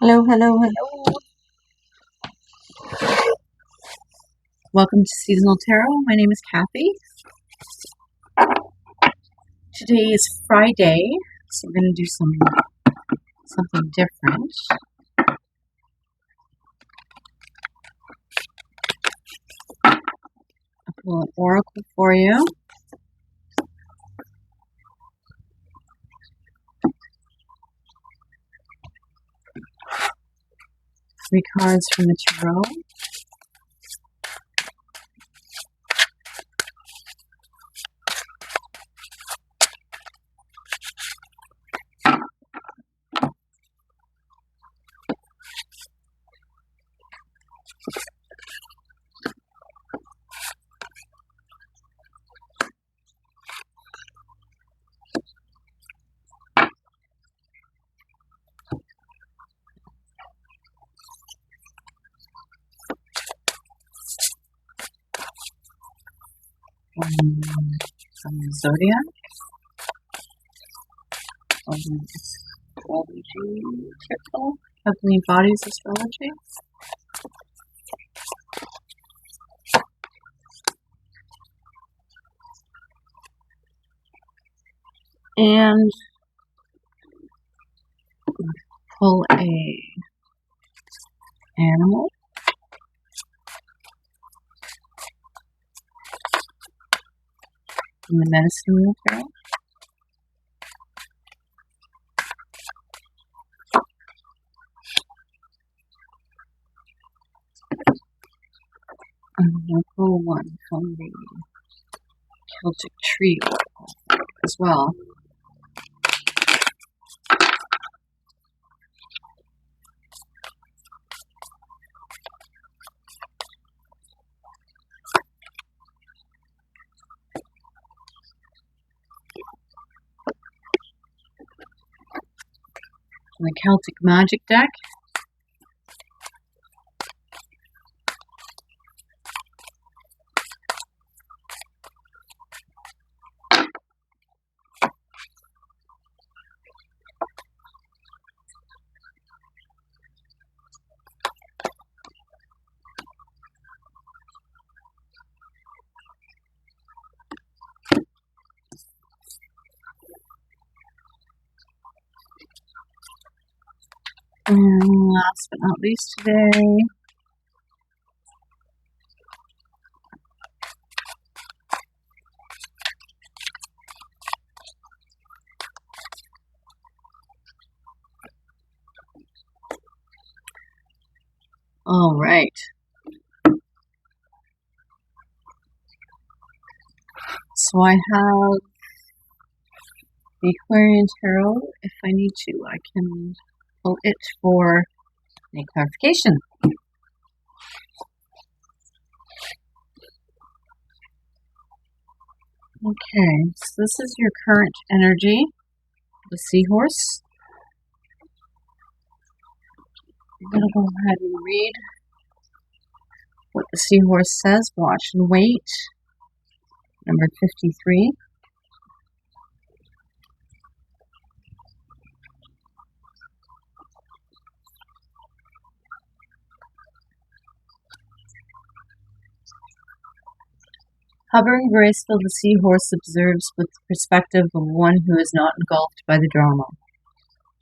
Hello, hello, hello. Welcome to Seasonal Tarot. My name is Kathy. Today is Friday, so we're going to do something different. I'll pull an oracle for you. 3 cards from the tarot. Some zodiac. Astrology. Heavenly Bodies Astrology. And pull a animal. From the medicine wheel tarot. And we'll pull one from the Celtic tree as well. From the Celtic Magic deck. And last but not least today, all right. So I have the Aquarian Tarot. If I need to, I can pull it for any clarification. Okay, so this is your current energy, the seahorse. I'm going to go ahead and read what the seahorse says. Watch and wait. Number 53. Hovering graceful, the seahorse observes with the perspective of one who is not engulfed by the drama,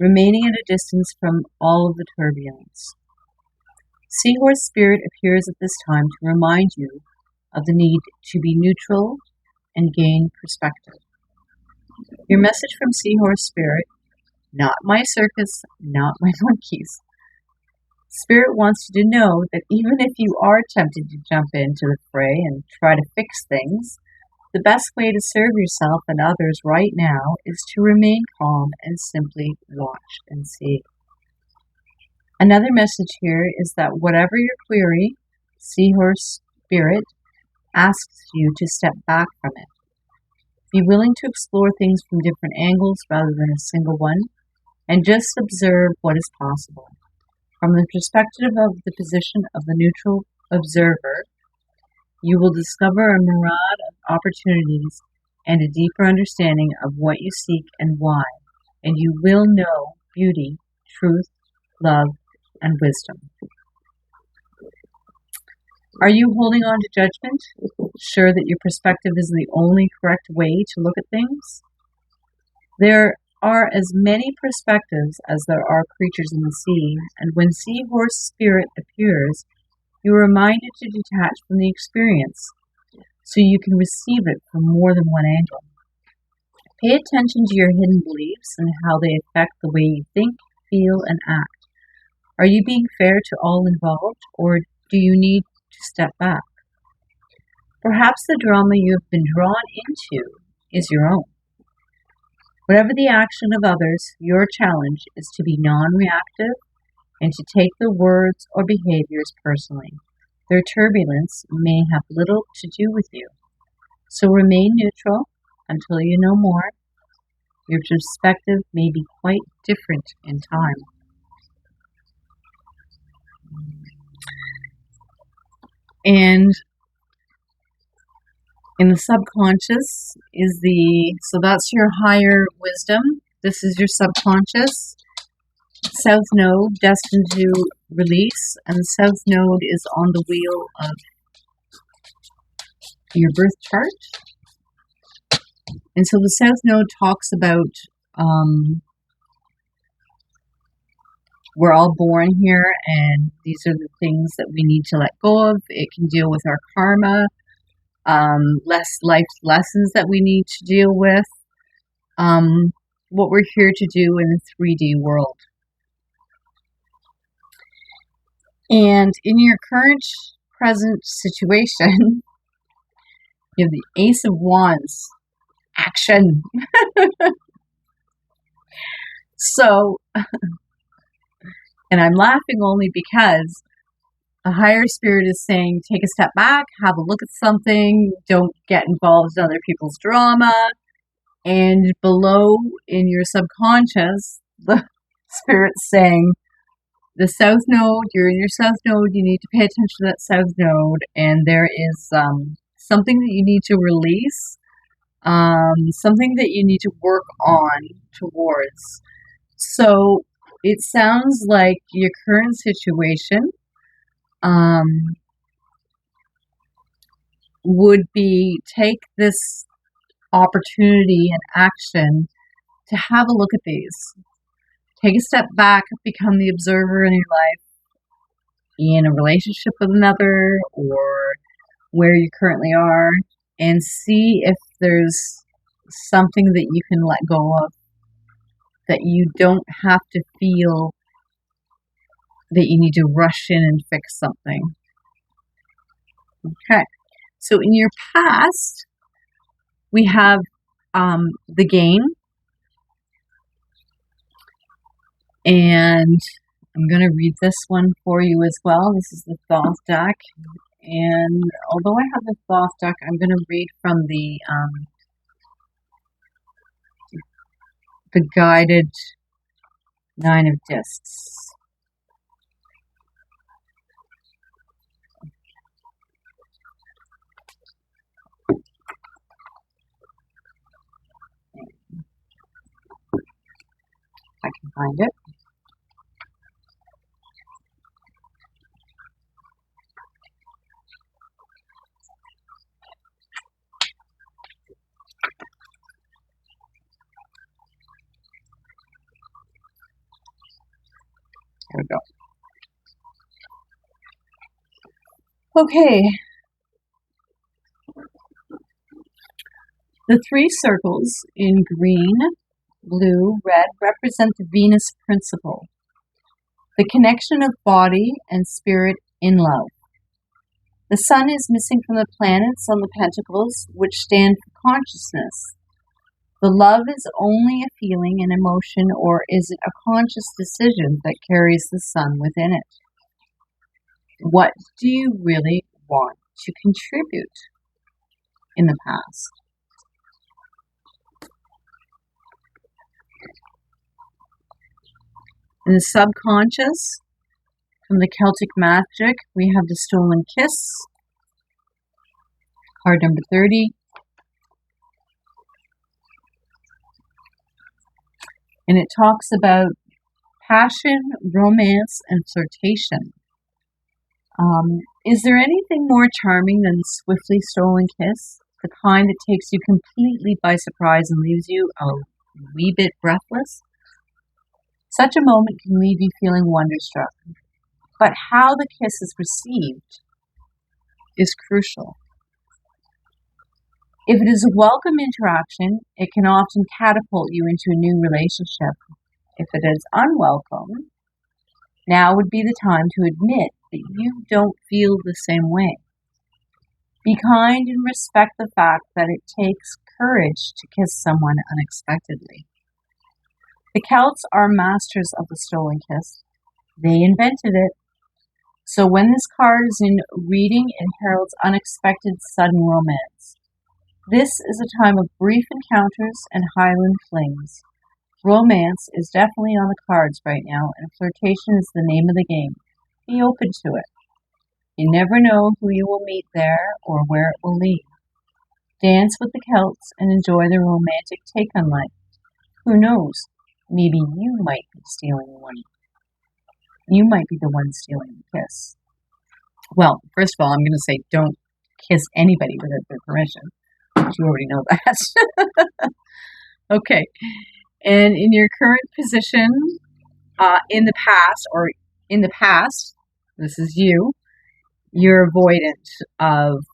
remaining at a distance from all of the turbulence. Seahorse spirit appears at this time to remind you of the need to be neutral and gain perspective. Your message from Seahorse spirit: not my circus, not my monkeys. Spirit wants you to know that even if you are tempted to jump into the fray and try to fix things, the best way to serve yourself and others right now is to remain calm and simply watch and see. Another message here is that whatever your query, Seahorse spirit asks you to step back from it. Be willing to explore things from different angles rather than a single one, and just observe what is possible. From the perspective of the position of the neutral observer, you will discover a myriad of opportunities and a deeper understanding of what you seek and why, and you will know beauty, truth, love, and wisdom. Are you holding on to judgment, sure that your perspective is the only correct way to look at things? There are as many perspectives as there are creatures in the sea, and when seahorse spirit appears, you are reminded to detach from the experience so you can receive it from more than one angle. Pay attention to your hidden beliefs and how they affect the way you think, feel, and act. Are you being fair to all involved, or do you need to step back? Perhaps the drama you have been drawn into is your own. Whatever the action of others, your challenge is to be non-reactive and to take the words or behaviors personally. Their turbulence may have little to do with you. So remain neutral until you know more. Your perspective may be quite different in time. And in the subconscious so that's your higher wisdom. This is your subconscious. South node destined to release, and the south node is on the wheel of your birth chart. And so the south node talks about we're all born here, and these are the things that we need to let go of. It can deal with our karma, life lessons that we need to deal with, what we're here to do in the 3D world. And in your current present situation, you have the Ace of Wands. Action. So, and I'm laughing only because the higher spirit is saying, take a step back, have a look at something, don't get involved in other people's drama. And below in your subconscious, the spirit's saying, the south node, you're in your south node, you need to pay attention to that south node, and there is something that you need to release, something that you need to work on towards. So it sounds like your current situation would be take this opportunity and action to have a look at these. Take a step back, become the observer in your life, in a relationship with another, or where you currently are, and see if there's something that you can let go of, that you don't have to feel that you need to rush in and fix something. Okay, so in your past, we have the game, and I'm going to read this one for you as well. This is the Thoth deck, and although I have the Thoth deck, I'm going to read from the guided Nine of Discs. I can find it. There we go. Okay. The three circles in green, blue, red represent the Venus principle, the connection of body and spirit in love. The sun is missing from the planets on the pentacles, which stand for consciousness. The love is only a feeling, an emotion, or is it a conscious decision that carries the sun within it? What do you really want to contribute in the past? In the subconscious, from the Celtic magic, we have the Stolen Kiss, card number 30. And it talks about passion, romance, and flirtation. Is there anything more charming than a swiftly stolen kiss? The kind that takes you completely by surprise and leaves you a wee bit breathless? Such a moment can leave you feeling wonderstruck, but how the kiss is received is crucial. If it is a welcome interaction, it can often catapult you into a new relationship. If it is unwelcome, now would be the time to admit that you don't feel the same way. Be kind and respect the fact that it takes courage to kiss someone unexpectedly. The Celts are masters of the stolen kiss. They invented it. So when this card is in reading, it heralds unexpected sudden romance. This is a time of brief encounters and Highland flings. Romance is definitely on the cards right now, and flirtation is the name of the game. Be open to it. You never know who you will meet there or where it will lead. Dance with the Celts and enjoy the romantic take on life. Who knows? Maybe you might be stealing one. You might be the one stealing the kiss. Well, first of all, I'm going to say don't kiss anybody without their permission. But you already know that. Okay. And in your current position, in the past, this is you, you're avoidant of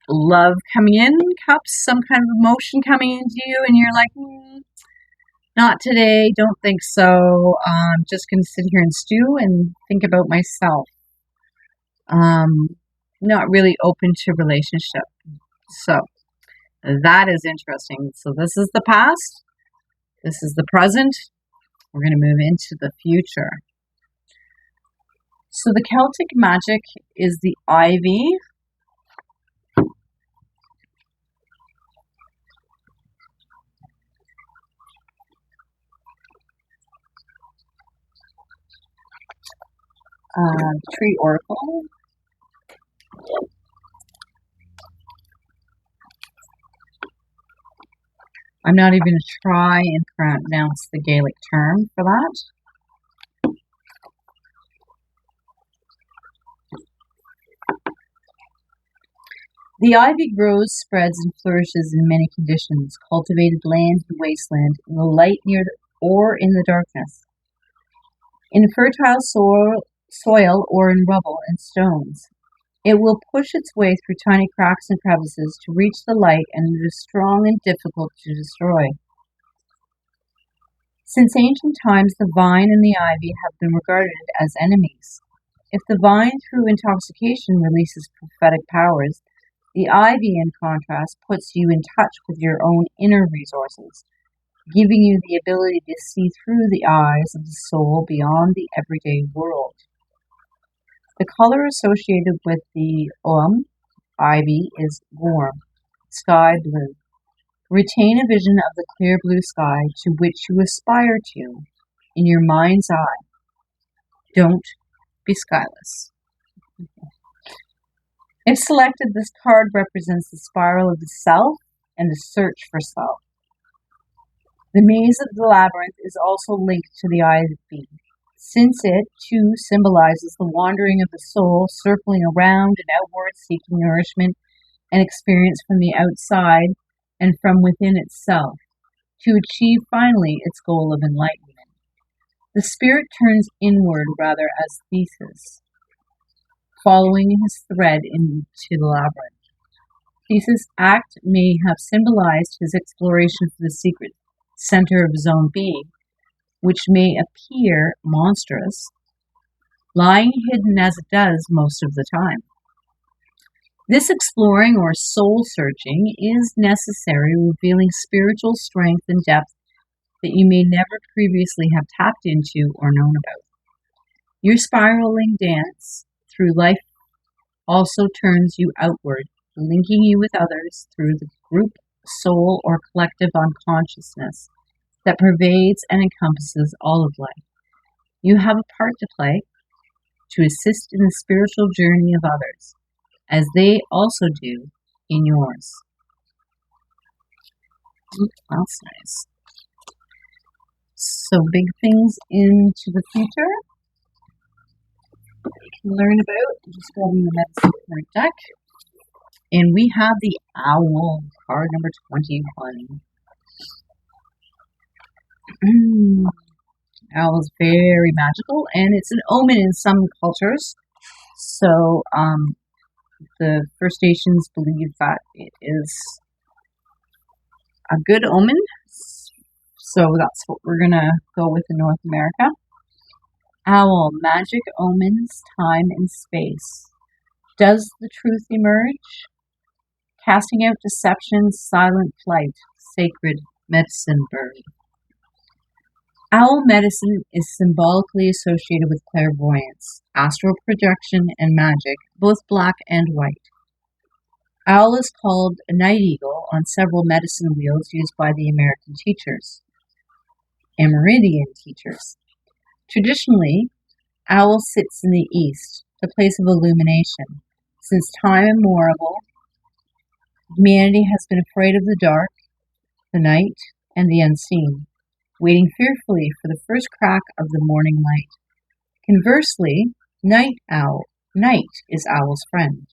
love coming in, cups, some kind of emotion coming into you, and you're like, not today, don't think so. I'm just going to sit here and stew and think about myself. Not really open to relationship. So that is interesting. So this is the past. This is the present. We're going to move into the future. So the Celtic magic is the ivy. Tree oracle. I'm not even going to try and pronounce the Gaelic term for that. The ivy grows, spreads, and flourishes in many conditions: cultivated land and wasteland, in the light near or in the darkness, in fertile soil or in rubble and stones. It will push its way through tiny cracks and crevices to reach the light, and it is strong and difficult to destroy. Since ancient times, the vine and the ivy have been regarded as enemies. If the vine, through intoxication, releases prophetic powers, the ivy, in contrast, puts you in touch with your own inner resources, giving you the ability to see through the eyes of the soul beyond the everyday world. The color associated with the ivy is warm, sky blue. Retain a vision of the clear blue sky to which you aspire to in your mind's eye. Don't be skyless. If selected, this card represents the spiral of the self and the search for self. The maze of the labyrinth is also linked to the ivy, since it, too, symbolizes the wandering of the soul, circling around and outward, seeking nourishment and experience from the outside and from within itself, to achieve finally its goal of enlightenment. The spirit turns inward rather as Theseus, following his thread into the labyrinth. Theseus' act may have symbolized his exploration for the secret center of his own being, which may appear monstrous, lying hidden as it does most of the time. This exploring or soul searching is necessary, revealing spiritual strength and depth that you may never previously have tapped into or known about. Your spiraling dance through life also turns you outward, linking you with others through the group, soul, or collective unconsciousness that pervades and encompasses all of life. You have a part to play to assist in the spiritual journey of others, as they also do in yours. That's nice. So big things into the future you can learn about. Just grabbing the medicine card deck. And we have the Owl card number 21. Owl is very magical, and it's an omen in some cultures. So the First Nations believe that it is a good omen. So that's what we're going to go with in North America. Owl, magic, omens, time and space. Does the truth emerge? Casting out deception, silent flight, sacred medicine bird. Owl medicine is symbolically associated with clairvoyance, astral projection, and magic, both black and white. Owl is called a night eagle on several medicine wheels used by the American teachers. Amerindian teachers. Traditionally, owl sits in the east, the place of illumination. Since time immemorial, humanity has been afraid of the dark, the night, and the unseen, waiting fearfully for the first crack of the morning light. Conversely, night is owl's friend.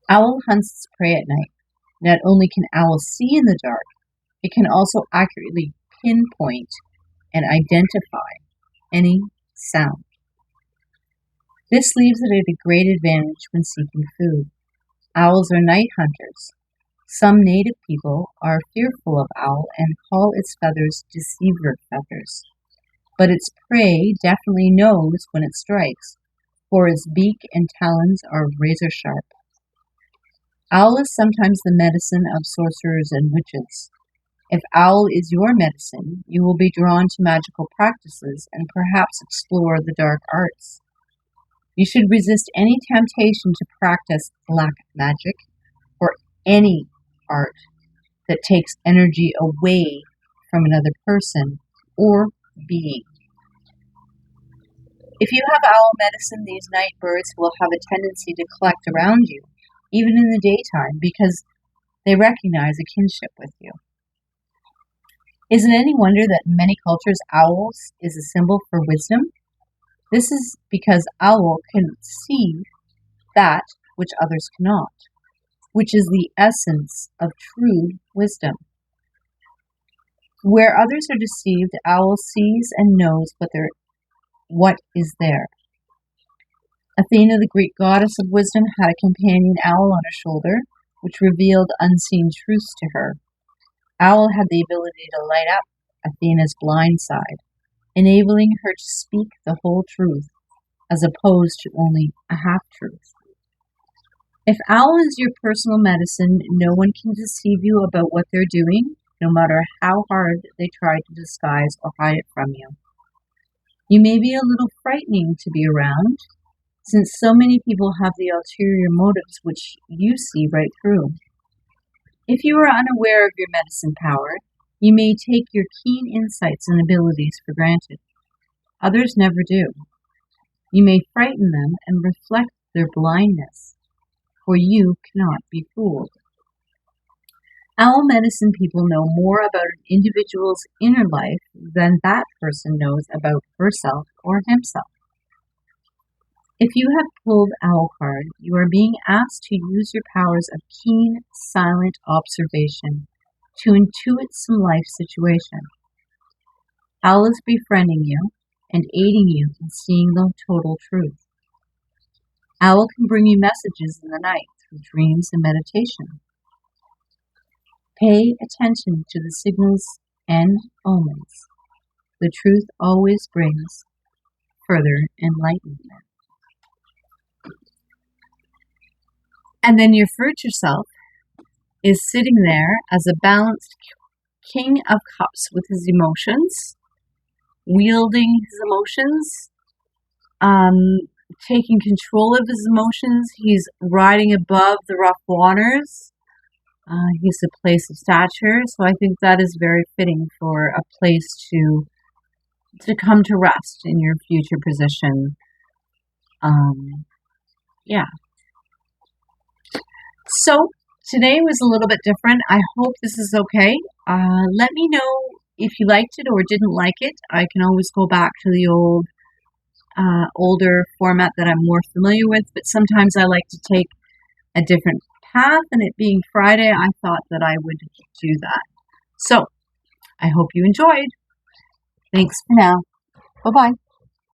Owl hunts its prey at night. Not only can owl see in the dark, it can also accurately pinpoint and identify any sound. This leaves it at a great advantage when seeking food. Owls are night hunters. Some native people are fearful of owl and call its feathers deceiver feathers. But its prey definitely knows when it strikes, for its beak and talons are razor sharp. Owl is sometimes the medicine of sorcerers and witches. If owl is your medicine, you will be drawn to magical practices and perhaps explore the dark arts. You should resist any temptation to practice black magic or any art that takes energy away from another person or being. If you have owl medicine, these night birds will have a tendency to collect around you, even in the daytime, because they recognize a kinship with you. Is it any wonder that in many cultures owls is a symbol for wisdom? This is because owl can see that which others cannot, which is the essence of true wisdom. Where others are deceived, owl sees and knows what is there. Athena, the Greek goddess of wisdom, had a companion owl on her shoulder, which revealed unseen truths to her. Owl had the ability to light up Athena's blind side, enabling her to speak the whole truth, as opposed to only a half-truth. If owl is your personal medicine, no one can deceive you about what they're doing, no matter how hard they try to disguise or hide it from you. You may be a little frightening to be around, since so many people have the ulterior motives which you see right through. If you are unaware of your medicine power, you may take your keen insights and abilities for granted. Others never do. You may frighten them and reflect their blindness, for you cannot be fooled. Owl medicine people know more about an individual's inner life than that person knows about herself or himself. If you have pulled Owl card, you are being asked to use your powers of keen, silent observation to intuit some life situation. Owl is befriending you and aiding you in seeing the total truth. Owl can bring you messages in the night through dreams and meditation. Pay attention to the signals and omens. The truth always brings further enlightenment. And then your future self is sitting there as a balanced King of Cups with his emotions, wielding his emotions, taking control of his emotions. He's riding above the rough waters. He's a place of stature, so I think that is very fitting for a place to come to rest in your future position. Yeah. So today was a little bit different. I hope this is okay. Let me know if you liked it or didn't like it, I can always go back to the older format that I'm more familiar with, but sometimes I like to take a different path, and it being Friday, I thought that I would do that. So, I hope you enjoyed. Thanks for now. Bye-bye.